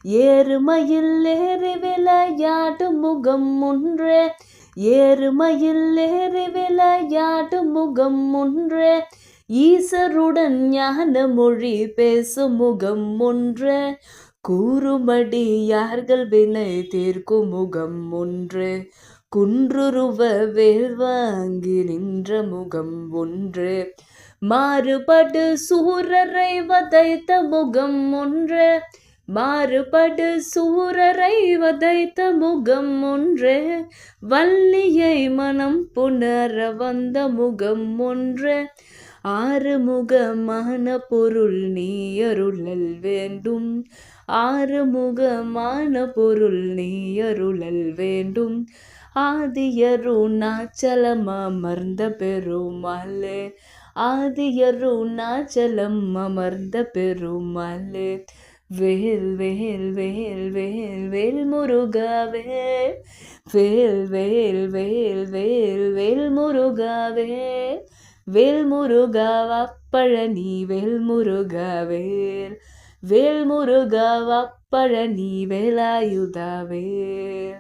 ஏறுமையில் ஏறி விளையாடும் முகம் ஒன்றே ஏறுமையில் ஏறி விளையாடும் முகம் ஒன்றே ஈசருடன் ஞான மொழி பேசும் முகம் ஒன்றே கூறுமடியார்கள் வினை தீர்க்கும் முகம் ஒன்றே குன்றுருவ வேல் வாங்கி நின்ற முகம் ஒன்றே மாறுபடு சூரரை வதைத்த முகம் ஒன்றே மாறுபடு சூரரை வதைத்த முகம் ஒன்றே வள்ளியை மனம் புணர வந்த முகம் ஒன்றே ஆறுமுகமான பொருள் நீ அருளல் வேண்டும் ஆறுமுகமான பொருள் நீ அருளல் வேண்டும் ஆதியருணாச்சலம் அமர்ந்த பெருமாளே ஆதியருணாச்சலம் அமர்ந்த பெருமாளே வேல் வேல் வேல் வேல் வேல் முருகாவே வேல் வேல் வேல் வேல் வேல் முருகாவே வேல் முருகாவா பழனி வேல் முருகாவேல் வேல் முருகாவா பழனி வேலாயுதாவே.